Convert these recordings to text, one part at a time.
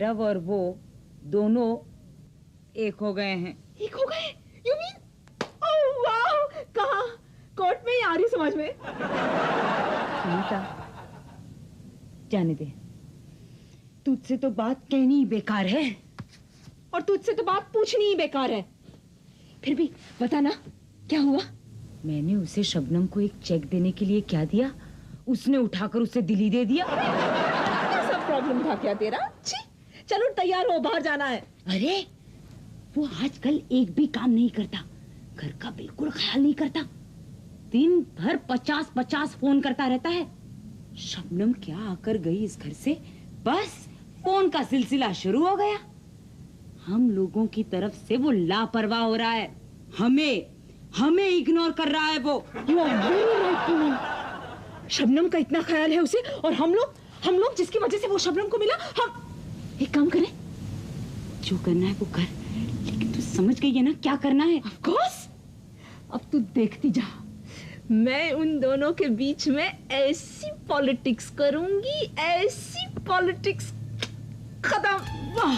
भैरव और वो दोनों एक हो गए हैं। एक हो गए? You mean? ओह वाह! कहाँ? कोर्ट में या आर्य समाज में? सुनीता, जाने दे। तुझसे तो बात कहनी ही बेकार है और तुझसे तो बात पूछनी ही बेकार है। फिर भी बता ना, क्या हुआ? मैंने उसे शबनम को एक चेक देने के लिए क्या दिया, उसने उठाकर उसे दिल्ली दे दिया। ऐसा प्रॉब्लम था क्या तेरा? चलो तैयार हो, बाहर जाना है। अरे वो आजकल एक भी काम नहीं करता, घर का बिल्कुल ख्याल नहीं करता, दिन भर 50-50 फोन करता रहता है। शबनम क्या आकर गई इस घर से, बस फोन का सिलसिला शुरू हो गया। हम लोगों की तरफ से वो लापरवाह हो रहा है, हमें इग्नोर कर रहा है वो। You are very right, woman. Shabnam का इतना ख्याल है उसे, और हम लोग जिसकी वजह से वो शबनम को मिला, हम एक काम करें। जो करना है वो कर, लेकिन तू समझ गई है ना क्या करना है? Of course. अब तू देखती जा, मैं उन दोनों के बीच में ऐसी पॉलिटिक्स करूंगी, ऐसी पॉलिटिक्स, खत्म। वाह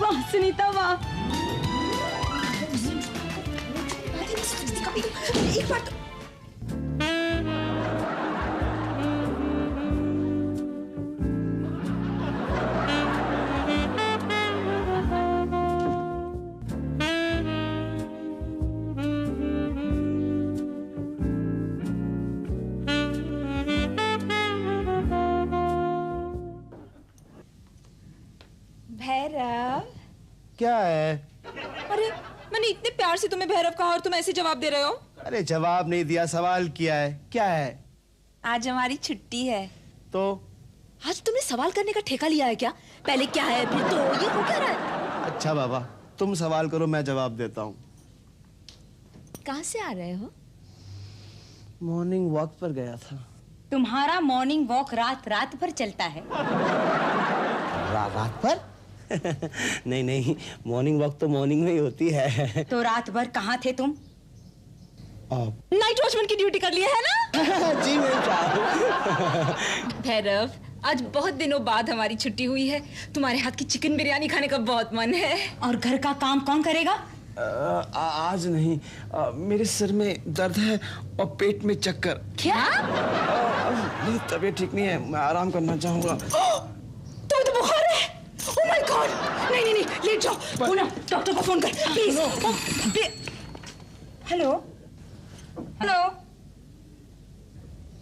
वाह सुनीता वाह। एक बात भैरव। क्या है? अरे मैंने इतने प्यार से तुम्हें भैरव कहा और तुम ऐसे जवाब दे रहे हो। अरे जवाब नहीं दिया, सवाल किया है। क्या है? आज हमारी छुट्टी है। तो आज तुमने सवाल करने का ठेका लिया है क्या? पहले क्या है, फिर तो ये हो क्या रहा है? अच्छा बाबा, तुम सवाल करो, मैं जवाब देता हूँ। कहाँ से आ रहे हो? मॉर्निंग वॉक पर गया था। तुम्हारा मॉर्निंग वॉक रात भर चलता है। रात पर? नहीं, मॉर्निंग वॉक तो मॉर्निंग में ही होती है। तो रात भर कहाँ थे तुम? नाइट वॉचमैन की ड्यूटी कर लिया है ना? जी मैं भैरव, आज बहुत दिनों बाद हमारी छुट्टी हुई है, तुम्हारे हाथ की चिकन बिरयानी खाने का बहुत मन है। और घर का काम कौन करेगा? आज नहीं, मेरे सिर में दर्द है और पेट में चक्कर। क्या? मेरी तबीयत ठीक नहीं है, मैं आराम करना चाहूंगा। तुम्हें तो बुखार है? Oh my God! नहीं, लेट जाओ। पूनम, डॉक्टर को फोन कर प्लीज। हेलो?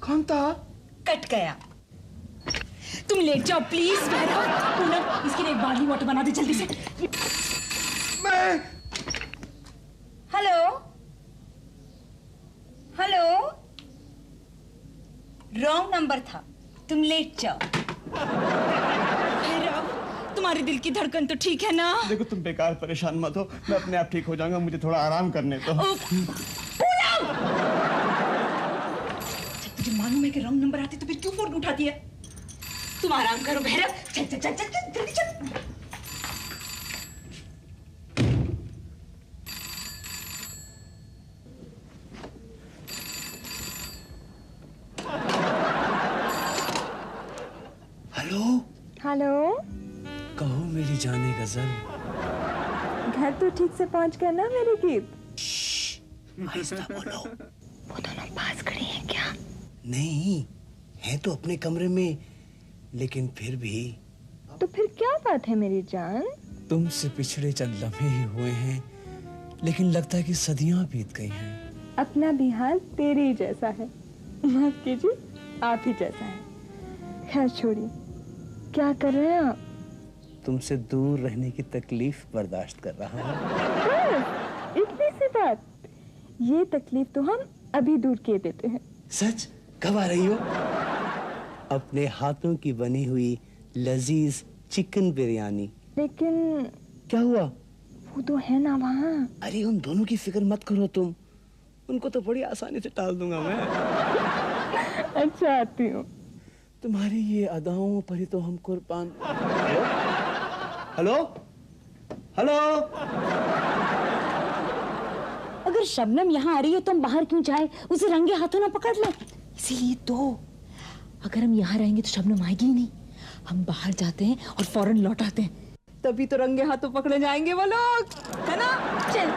कौन था? कट गया। तुम लेट जाओ प्लीज। पूनम, इसके लिए एक बार्ली वाटर बना दे जल्दी से। मैं हेलो, रॉन्ग नंबर था, तुम लेट जाओ। तुम्हारे दिल की धड़कन तो ठीक है ना? देखो, तुम बेकार परेशान मत हो, मैं अपने आप ठीक हो जाऊंगा, मुझे थोड़ा आराम करने दो। जब तुझे मालूम है कि रॉन्ग नंबर आती तो फिर क्यों फोन उठाती है? तुम आराम करो भैरव, चल जल्दी चल। हेलो, कहो मेरी जाने गजल। घर तो ठीक से पहुंच गए ना मेरी गीत? बोलो। वो दोनों पास खड़ी हैं क्या? नहीं, है तो अपने कमरे में, लेकिन फिर भी। तो फिर क्या बात है मेरी जान? तुमसे पिछड़े चंद लम्हे ही हुए हैं, लेकिन लगता है कि सदियां बीत गई हैं। अपना भी हाल तेरे ही जैसा है, माफ कीजिए, आप ही जैसा है। खैर छोड़िए, क्या कर रहे हैं आप? तुमसे दूर रहने की तकलीफ बर्दाश्त कर रहा हूँ। बस इतनी सी बात? ये तकलीफ तो हम अभी दूर किए देते हैं। सच? कब आ रही हो? अपने हाथों की बनी हुई लजीज चिकन बिरयानी। लेकिन क्या हुआ? वो तो है ना वहाँ। अरे उन दोनों की फिक्र मत करो तुम, उनको तो बड़ी आसानी से टाल दूंगा मैं। अच्छा, आती हूँ। तुम्हारी ये अदाओं पर ही तो हम कुर्बान। हेलो? अगर शबनम यहाँ आ रही है तो हम बाहर क्यों जाए, उसे रंगे हाथों ना पकड़ ले। इसीलिए तो अगर हम यहाँ रहेंगे तो शबनम आएगी ही नहीं, हम बाहर जाते हैं और फौरन लौट आते हैं, तभी तो रंगे हाथों पकड़े जाएंगे वो लोग, है ना? चल।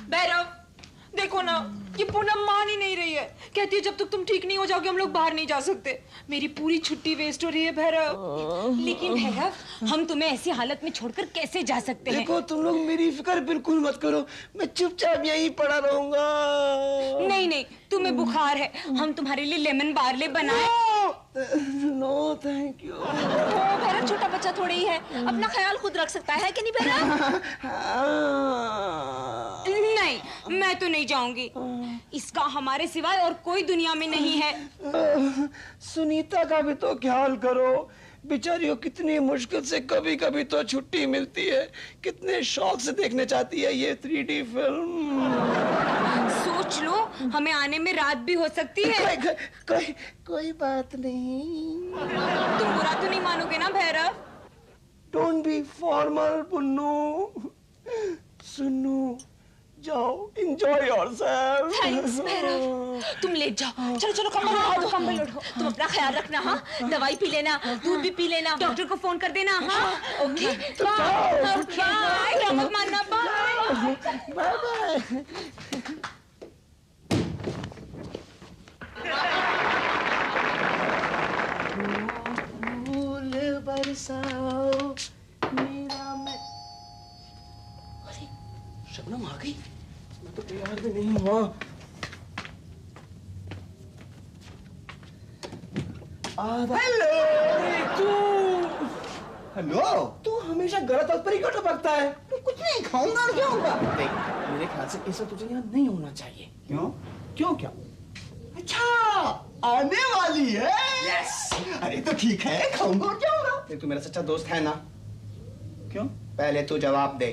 भैरव, देखो ना, ये पूनम मान ही नहीं रही है। कहती है जब तक तुम ठीक नहीं हो जाओगे हम लोग बाहर नहीं जा सकते। मेरी पूरी छुट्टी वेस्ट हो रही है भैरव। लेकिन भैरव, हम तुम्हें ऐसी हालत में छोड़कर कैसे जा सकते हैं? देखो तुम लोग मेरी फिक्र बिल्कुल मत करो, मैं चुपचाप यहीं पड़ा रहूंगा। नहीं नहीं, तुम्हें बुखार है, हम तुम्हारे लिए लेमन बार्ले बनाए। No thank you. भैरव छोटा बच्चा थोड़ी ही है, अपना ख्याल खुद रख सकता है कि नहीं भैरव? नहीं, मैं तो नहीं जाऊंगी। इसका हमारे सिवाय और कोई दुनिया में नहीं है। सुनीता का भी तो ख्याल करो, बेचारी को कितनी मुश्किल से कभी कभी तो छुट्टी मिलती है, कितने शौक से देखने चाहती है ये 3D फिल्म। सोच लो, हमें आने में रात भी हो सकती है। कोई बात नहीं। तुम बुरा तो नहीं मानोगे ना Bhairav? Don't be formal Punnu. सुनो, जाओ एंजॉय योरसेल्फ। थैंक्स भैरव, तुम लेट जाओ। चलो चलो कंबल ओढ़ो, कंबल ओढ़ो। तुम अपना ख्याल रखना, हाँ? दवाई पी लेना, दूध भी पी लेना। डॉक्टर को फोन कर देना, हाँ? Okay bye. मत मानना, बाय। Bye bye. फूल बरसाओ मेरा मैं। अरे शबनम आ गई, मैं तो तैयार भी नहीं हुआ। हेलो तू। हेलो, तू हमेशा गलत वक्त पर ही क्यों टपकता है? कुछ नहीं खाऊंगा और क्या होगा? देख, मेरे ख्याल से ऐसा तुझे यहाँ नहीं होना चाहिए। क्यों? क्यों क्या? अच्छा, आने वाली है। यस। अरे तो ठीक है, खाऊंगा और क्या होगा? तू मेरा सच्चा दोस्त है ना? क्यों? पहले तू जवाब दे।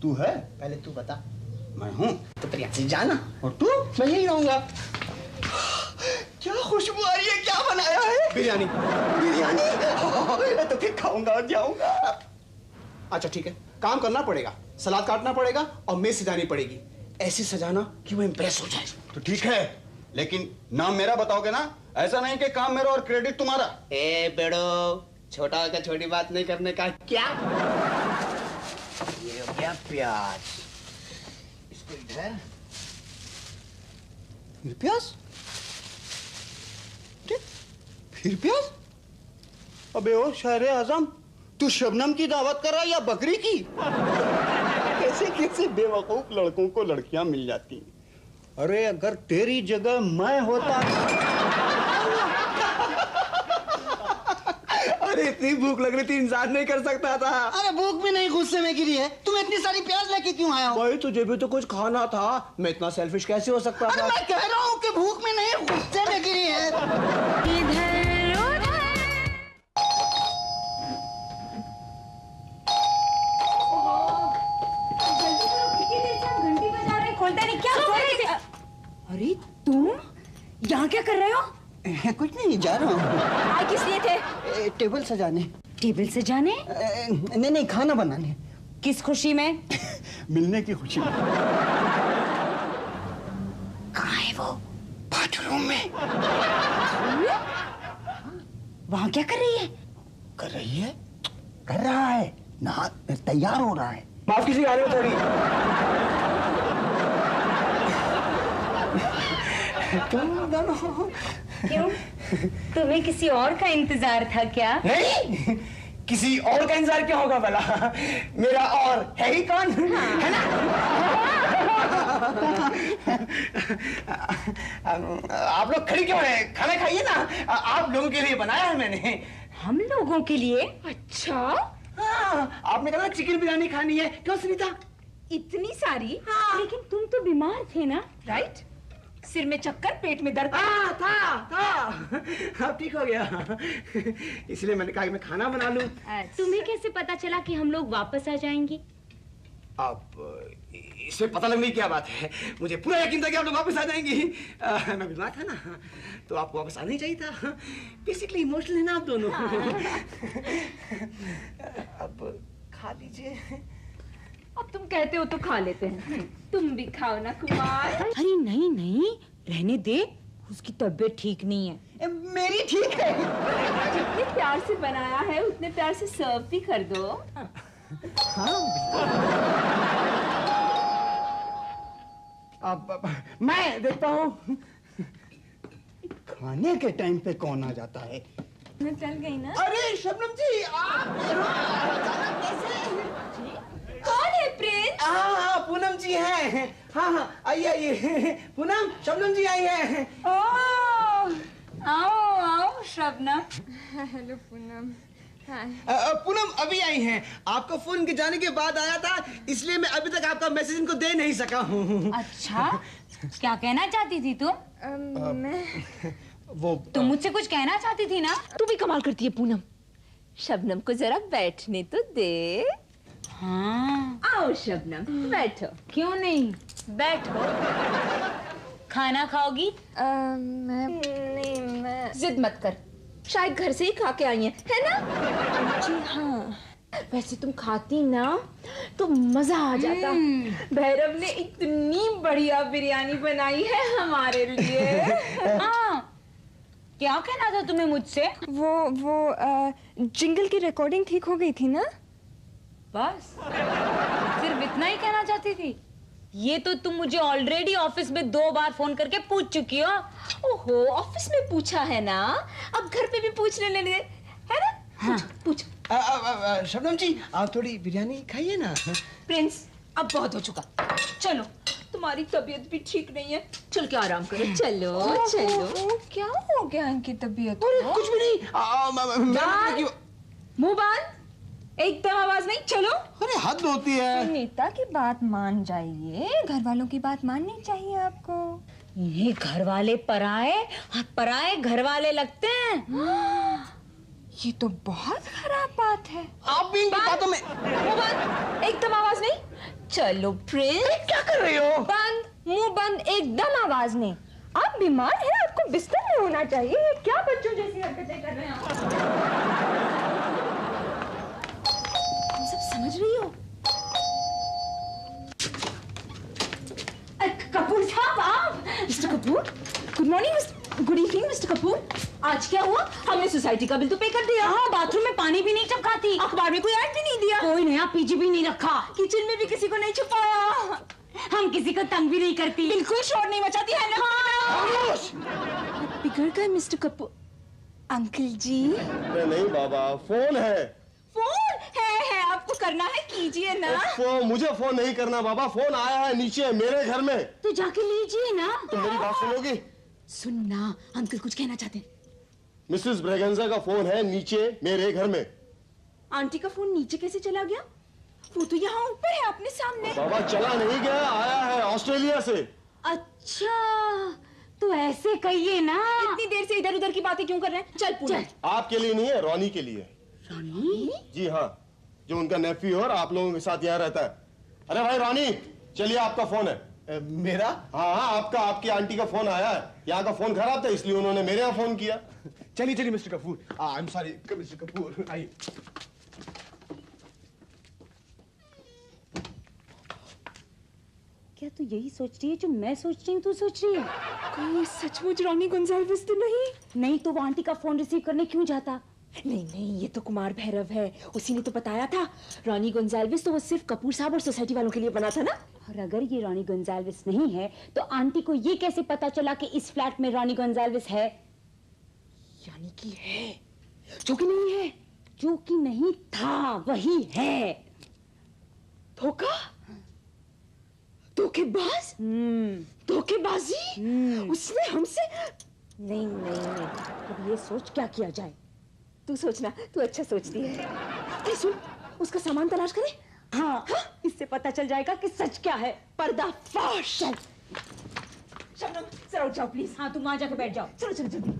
तू है? पहले तू बता। मैं हूँ। तो तेरे यहाँ से जाना। और तू? मैं यही रहूंगा। क्या खुशबू आ रही है, क्या बनाया है? बिरयानी। बिरयानी? तो फिर खाऊंगा और जाऊंगा। अच्छा ठीक है, काम करना पड़ेगा, सलाद काटना पड़ेगा और मेज सजानी पड़ेगी। ऐसी सजाना कि वो इम्प्रेस हो जाए। तो ठीक है, लेकिन नाम मेरा बताओगे ना? ऐसा नहीं कि काम मेरा और क्रेडिट तुम्हारा। ए बेड़ो, छोटा होकर छोटी बात नहीं करने का। क्या ये हो गया प्याज, इसको इधर। फिर प्याज? फिर प्याज? अबे ओ शायरे आजम, तू शबनम की दावत कर रहा है या बकरी की? कैसे कैसे बेवकूफ लड़कों को लड़कियां मिल जाती हैं। अरे अगर तेरी जगह मैं होता। अरे इतनी भूख लग रही थी, इंतजार नहीं कर सकता था। अरे भूख भी नहीं गुस्से में गिरी है। तुम इतनी सारी प्याज लेके क्यों आया हो? भाई तुझे भी तो कुछ खाना था, मैं इतना सेल्फिश कैसे हो सकता अरे था? मैं कह रहा हूँ कि भूख में नहीं गुस्से में गिरी है। इधर उधर। घंटी बजा रहे, खोलता नहीं क्या? अरे तुम यहाँ क्या कर रहे हो? कुछ नहीं, जा रहा हूँ। आए किस लिए थे? टेबल सजाने। टेबल से जाने? नहीं नहीं, खाना बनाने। किस खुशी में? मिलने की खुशी में। कहाँ है वो? बाथरूम में। वहाँ क्या कर रही है? कर रही है? कर रहा है, नहा तैयार हो रहा है। माफ कीजिए, आने में थोड़ी। तुम दोनों क्यों? तुम्हें किसी और का इंतजार था क्या? नहीं, किसी और का इंतजार क्या होगा भला? मेरा और है ही कौन, है ना? आप लोग खड़ी क्यों हैं? खाना खाइए ना, आप लोगों के लिए बनाया है मैंने। हम लोगों के लिए? अच्छा, हाँ, आपने कहा चिकन बिरयानी खानी है, क्यों सुनीता? इतनी सारी? हाँ। लेकिन तुम तो बीमार थे ना? राइट, सिर में चक्कर, पेट में दर्द। था, अब ठीक हो गया। इसलिए मैंने कहा कि मैं खाना बना लूं। तुम्हें कैसे पता चला कि हम लोग वापस आ जाएंगे? अब इसमें पता लगने की क्या बात है, मुझे पूरा यकीन था कि आप लोग वापस आ जाएंगी। मैं बीमार था ना, तो आपको वापस आना ही चाहिए था। बेसिकली इमोशनल है ना आप दोनों। अब खा लीजिए। अब तुम कहते हो तो खा लेते हैं। तुम भी खाओ ना कुमार। अरे नहीं नहीं, रहने दे, उसकी तबीयत ठीक नहीं है। मेरी ठीक है। जितने प्यार से बनाया है उतने प्यार से सर्व भी कर दो। हाँ अब मैं देखता हूँ खाने के टाइम पे कौन आ जाता है। मैं चल गई ना। अरे शबनम जी, आप यहाँ कैसे? कौन है प्रिंस? हाँ पूनम जी हैं। हाँ आइए आइए। पूनम, शबनम जी आई हैं। आओ आओ शबनम। हेलो पूनम। हाय। पूनम अभी आई हैं। आपका फोन के जाने के बाद आया था, इसलिए मैं अभी तक आपका मैसेज इनको दे नहीं सका हूँ। अच्छा, क्या कहना चाहती थी तुम? मैं वो तुम मुझसे कुछ कहना चाहती थी ना? तू भी कमाल करती है पूनम। शबनम को जरा बैठने तो दे। हाँ, आओ शबनम, बैठो। क्यों नहीं, बैठो। खाना खाओगी? मैं जिद मत कर, शायद घर से ही खा के आई है ना? जी हाँ। वैसे तुम खाती ना तो मजा आ जाता। भैरव ने इतनी बढ़िया बिरयानी बनाई है हमारे लिए। हाँ, क्या कहना था तुम्हें मुझसे? वो जिंगल की रिकॉर्डिंग ठीक हो गई थी ना? बस सिर्फ इतना ही कहना चाहती थी? ये तो तुम मुझे ऑलरेडी ऑफिस में 2 बार फोन करके पूछ चुकी हो। ओहो, ऑफिस में पूछा है ना, अब घर पे भी पूछ लेने दे, है ना? हाँ। पूछ। शबनम जी, आप थोड़ी बिरयानी खाइए ना। प्रिंस, अब बहुत हो चुका, चलो। तुम्हारी तबीयत भी ठीक नहीं है, चल के आराम करो। चलो चलो। क्या हो गया इनकी तबीयत अरे को? कुछ भी नहीं। मुंह बंद, एकदम आवाज नहीं। चलो। अरे हद होती है। सुनीता की बात मान जाइए, घर वालों की बात माननी चाहिए आपको। इन्हें घर वाले पराए घर वाले लगते हैं। ये तो बहुत खराब बात है। आप भी इनकी बातों में मुंह बंद, एकदम आवाज नहीं। चलो प्रिंस। क्या कर रही हो? बंद, मुंह बंद, एकदम आवाज नहीं। आप बीमार हैं, आपको बिस्तर में होना चाहिए। ये क्या बच्चों जैसी हरकतें कर रहे हैं आप? तुम सब समझ रही हो? कपूर साहब, आप? Mister Kapoor, good morning. Good evening mister Kapoor. आज क्या हुआ? हमने सोसाइटी का बिल तो पे कर दिया। हाँ, बाथरूम में पानी भी नहीं टपकाती, अखबार में कोई ऐड भी नहीं दिया, कोई नया पीजी भी नहीं रखा, किचन में भी किसी को नहीं छुपाया, हम किसी को तंग भी नहीं करती, बिल्कुल शोर नहीं मचाती है ना? खामोश। बिगड़ गए मिस्टर कपूर। अंकल जी, अरे नहीं बाबा, फोन है। फोन है, आपको करना है कीजिए ना। मुझे फोन नहीं करना बाबा, फोन आया है नीचे मेरे घर में। तो जाके लीजिए ना। तुम मेरी बात सुनोगी? सुनना, अंकल कुछ कहना चाहते हैं। मिसेस ब्रेगेंजा का फोन है नीचे मेरे घर में। आंटी का फोन नीचे कैसे चला गया? वो तो यहाँ ऊपर है अपने सामने। बाबा चला नहीं गया, आया है ऑस्ट्रेलिया से। अच्छा, तो ऐसे कहिए ना। इतनी देर से इधर उधर की बातें क्यों कर रहे हैं? चल पूनम। आपके लिए नहीं है, रॉनी के लिए। रानी? जी हाँ, जो उनका नेफ्यू और आप लोगों के साथ यहाँ रहता है। अरे भाई रॉनी, चलिए आपका फोन है। मेरा? हाँ हाँ, आपका, आपकी आंटी का फोन आया है। यहाँ का फोन खराब था इसलिए उन्होंने मेरे यहाँ फोन किया। चलिए चलिए mister Kapoor, I am sorry mister Kapoor, आइए। क्या तू यही सोच रही है जो मैं सोच रही हूँ तू सोच रही है? कोई सचमुच रॉनी गोंजाल्विस तो नहीं? नहीं तो वो आंटी का फोन रिसीव करने क्यों जाता? नहीं नहीं, ये तो कुमार भैरव है, उसी ने तो बताया था। रॉनी गोंजाल्विस तो वो सिर्फ कपूर साहब और सोसाइटी वालों के लिए बना था ना। और अगर ये रॉनी गोंजाल्विस नहीं है तो आंटी को ये कैसे पता चला कि इस फ्लैट में रॉनी गोंजाल्विस है? यानी कि है, जो कि नहीं है। जो कि नहीं था वही है। धोखा, धोखेबाज, धोखेबाजी। उसने हमसे। नहीं नहीं नहीं, अब ये सोच क्या किया जाए? तू सोचना, तू अच्छा सोचती है। ए, सुन, उसका सामान तलाश करें। हाँ, इससे पता चल जाएगा कि सच क्या है। पर्दाफाश। चल। शबनम, जरा उठ जाओ प्लीज। हाँ, तुम वहां जाकर बैठ जाओ। चलो चलो जल्दी।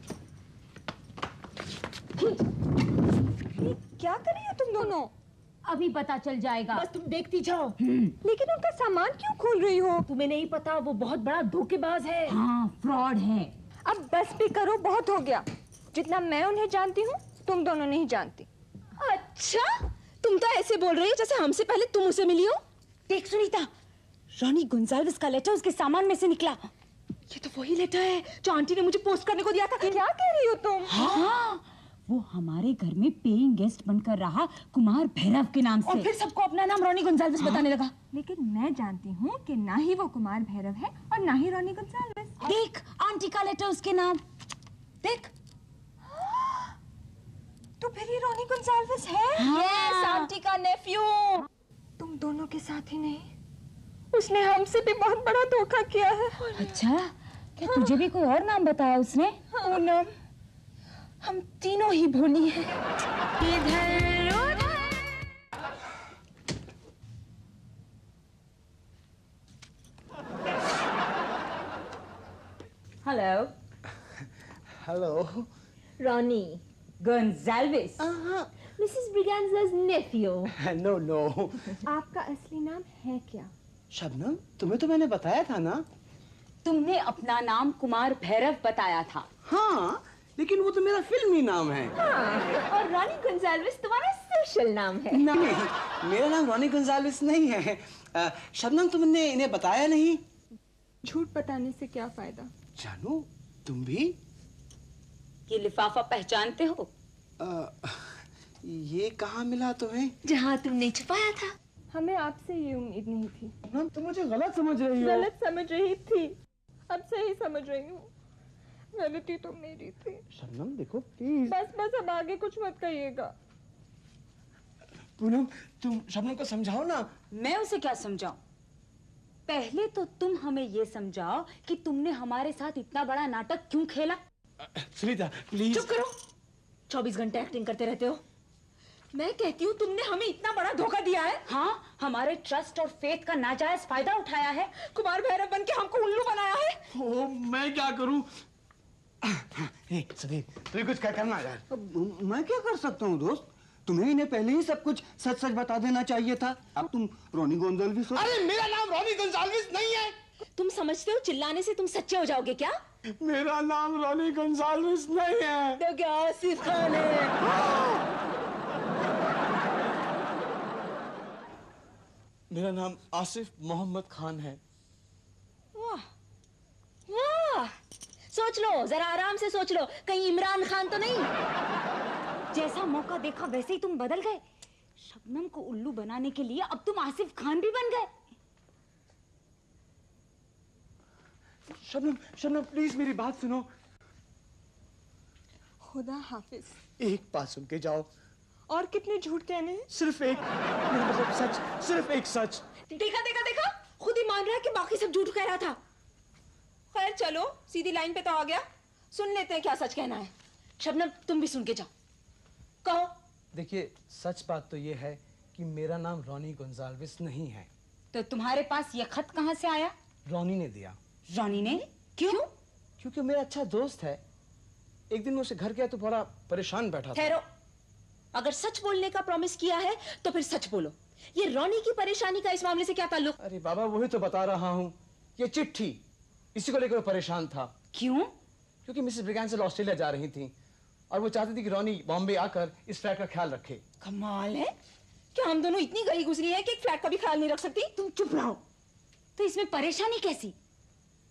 क्या कर रही हो तुम दोनों? अभी पता चल जाएगा। बस तुम देखती जाओ। लेकिन उनका सामान क्यों खोल रही हो? तुम्हें नहीं पता, वो बहुत बड़ा धोखेबाज है। हाँ, फ्रॉड है। अब बस भी करो, बहुत हो गया। जितना मैं उन्हें जानती हूँ तुम दोनों नहीं जानती। अच्छा, तुम तो ऐसे बोल रही हो जैसे हमसे पहले तुम उसे मिली हो। देख सुनीता, रॉनी गोंजाल्विस का लेटर उसके सामान में से निकला। ये तो वही लेटर है जो आंटी ने मुझे पोस्ट करने को दिया था। क्या कह रही हो तुम? हाँ, वो हमारे घर में पेइंग गेस्ट बनकर रहा कुमार भैरव के नाम से, और फिर सबको अपना नाम रॉनी गोंजाल्विस बताने लगा। लेकिन मैं जानती हूँ कि ना ही वो कुमार भैरव है और ना ही रॉनी गोंजाल्विस। देख, आंटी का लेटर उसके नाम, देख। तो फिर ये रॉनी गोंजाल्विस है? यस, आंटी का नेफ्यू। तुम दोनों के साथ ही नहीं, उसने हमसे भी बहुत बड़ा धोखा किया है। अच्छा, क्या तुझे भी कोई और नाम बताया उसने? पूनम, हम तीनों ही भोली हैं। इधर उधर। Hello hello. Ronnie Gonsalves. Mrs Braganza's nephew. No no. आपका असली नाम है क्या? शबनम, तुम्हें तो मैंने बताया था ना। तुमने अपना नाम कुमार भैरव बताया था। हाँ, लेकिन वो तो मेरा फिल्मी नाम है। और रॉनी गोंजाल्विस तुम्हारा सोशल नाम है। नहीं, मेरा नाम रॉनी गोंजाल्विस नहीं है। शबनम, तुमने इन्हें बताया नहीं? झूठ बताने से क्या फायदा? जानू, तुम भी? ये लिफाफा पहचानते हो? ये कहाँ मिला तुम्हें? जहाँ तुमने छुपाया था। हमें आपसे ये उम्मीद नहीं थी। शबनम, तुम मुझे गलत समझ रही हो। गलत समझ रही थी, अब सही समझ रही हूँ। गलती तो मेरी थी। शबनम देखो प्लीज। बस बस, अब आगे कुछ मत कहिएगा। पूनम, तुम शबनम को समझाओ ना। मैं उसे क्या समझाऊं? पहले तो तुम हमें ये समझाओ कि तुमने हमारे साथ इतना बड़ा नाटक क्यों खेला? सुनीता प्लीज। चुप करो, 24 घंटे एक्टिंग करते रहते हो। मैं कहती हूँ तुमने हमें इतना बड़ा धोखा दिया है। हाँ, हमारे ट्रस्ट और फेथ का नाजायज फायदा उठाया है। कुमार भैरव बन के हमको उल्लू बनाया है। ओ, मैं क्या करूं? सुधीर, तुम्हें कुछ करना यार। मैं क्या कर सकता हूँ दोस्त? तुम्हें इन्हें पहले ही सब कुछ सच सच बता देना चाहिए था। अब तुम रॉनी गोंजाल्विस हो। अरे मेरा नाम रॉनी गोंजाल्विस नहीं है। तुम समझते हो चिल्लाने से तुम सच्चे हो जाओगे क्या? मेरा नाम रॉनी गोंजाल्विस नहीं है। तो क्या आसिफ खान है? मेरा नाम आसिफ मोहम्मद खान है। वाह वाह, सोच लो, जरा आराम से सोच लो, कहीं इमरान खान तो नहीं। जैसा मौका देखा वैसे ही तुम बदल गए। शबनम को उल्लू बनाने के लिए अब तुम आसिफ खान भी बन गए। शबनम, शबनम प्लीज मेरी बात सुनो। खुदा हाफिज। एक बात सुन के जाओ। और कितने झूठ कहने हैं? सिर्फ एक, मेरा मतलब सच, सिर्फ एक सच। देखा देखा देखा, खुद ही मान रहा है कि बाकी सब झूठ कह रहा था। खैर चलो, सीधी लाइन पे तो आ गया, सुन लेते हैं क्या सच कहना है। शबनम, तुम भी सुन के जाओ, कहो। देखिए, सच बात तो ये है कि मेरा नाम रॉनी गोंजाल्विस नहीं है। तो तुम्हारे पास ये खत कहाँ से आया? रॉनी ने दिया। रॉनी ने? क्यों? क्योंकि मेरा अच्छा दोस्त है। एक दिन मैं उसे घर गया तो बड़ा परेशान बैठा था। ठहरो, अगर सच बोलने का प्रॉमिस किया है तो फिर सच बोलो। ये रॉनी की परेशानी का इस मामले से क्या ताल्लुक? अरे बाबा, वही तो बता रहा हूँ। ये चिट्ठी, इसी को लेकर परेशान था। क्यों? क्योंकि मिसेस ब्रिगेंजल ऑस्ट्रेलिया जा रही थी और वो चाहती थी कि रॉनी बॉम्बे आकर इस फ्लैट का ख्याल रखे। कमाल है, क्या हम दोनों इतनी गई गुजरी है कि एक फ्लैट का भी ख्याल नहीं रख सकती? तुम चुप रहो। तो इसमें परेशानी कैसी?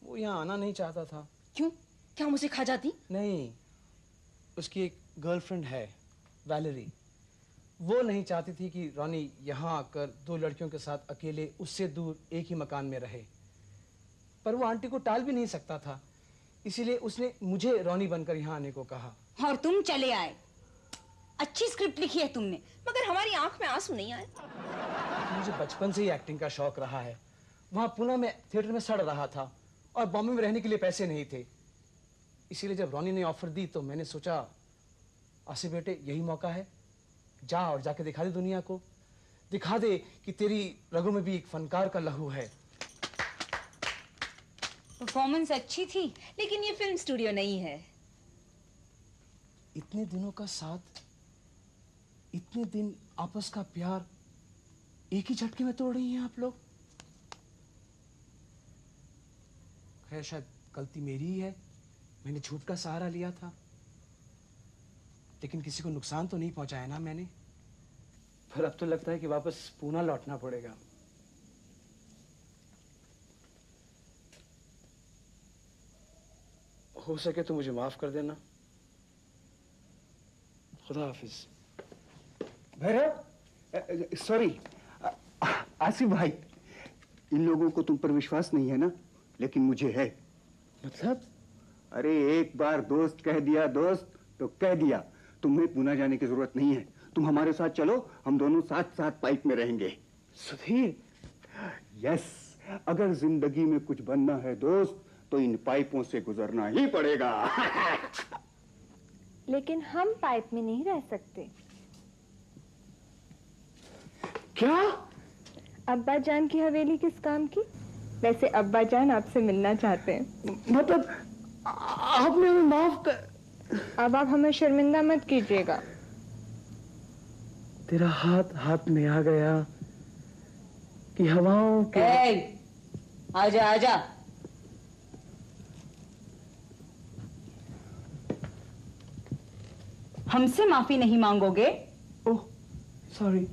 वो यहाँ आना नहीं चाहता था। क्यों, क्या हम उसे खा जाती? नहीं, उसकी एक गर्लफ्रेंड है, वैलेरी। वो नहीं चाहती थी कि रॉनी यहाँ आकर दो लड़कियों के साथ अकेले उससे दूर एक ही मकान में रहे। पर वो आंटी को टाल भी नहीं सकता था, इसीलिए उसने मुझे रॉनी बनकर यहाँ आने को कहा। और तुम चले आए। अच्छी स्क्रिप्ट लिखी है तुमने। मगर हमारी आंख में आंसू नहीं आए। मुझे बचपन से ही एक्टिंग का शौक रहा है। वहाँ पुणे में थिएटर में सड़ रहा था और बॉम्बे में रहने के लिए पैसे नहीं थे। इसीलिए जब रॉनी ने ऑफर दी तो मैंने सोचा, आसिफ बेटे, यही मौका है, जा और जाके दिखा दे दुनिया को, दिखा दे कि तेरी रगों में भी एक फनकार का लहू है। परफॉर्मेंस अच्छी थी, लेकिन ये फिल्म स्टूडियो नहीं है। इतने दिनों का साथ, इतने दिन आपस का प्यार एक ही झटके में तोड़ रही हैं आप लोग। खैर, शायद गलती मेरी ही है, मैंने झूठ का सहारा लिया था, लेकिन किसी को नुकसान तो नहीं पहुंचाया ना मैंने। पर अब तो लगता है कि वापस पूना लौटना पड़ेगा। हो सके तो मुझे माफ कर देना। खुदा हाफिज। भैरव, सॉरी आसिफ भाई, इन लोगों को तुम पर विश्वास नहीं है ना, लेकिन मुझे है। मतलब? अरे एक बार दोस्त कह दिया दोस्त तो कह दिया। तुम्हें पूना जाने की जरूरत नहीं है, तुम हमारे साथ चलो, हम दोनों साथ साथ पाइप में रहेंगे। सुधीर। यस, अगर जिंदगी में कुछ बनना है दोस्त तो इन पाइपों से गुजरना ही पड़ेगा। लेकिन हम पाइप में नहीं रह सकते। क्या? अब्बा जान की हवेली किस काम की? वैसे अब्बा जान आपसे मिलना चाहते हैं। मतलब आपने हमें माफ कर। अब आप हमें शर्मिंदा मत कीजिएगा। तेरा हाथ हाथ में आ गया कि हवाओं के। आजा आजा। हमसे माफी नहीं मांगोगे? Oh sorry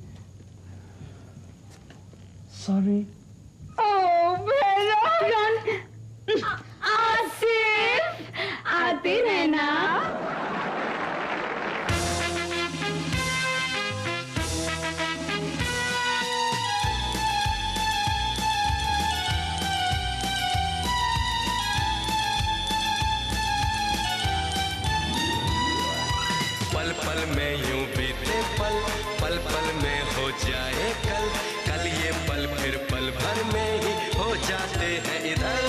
sorry. आसिफ, आते रहना। पल पल में यूं बीते पल, पल पल में हो जाए कल, कल ये पल फिर पल भर में ही हो जाते हैं इधर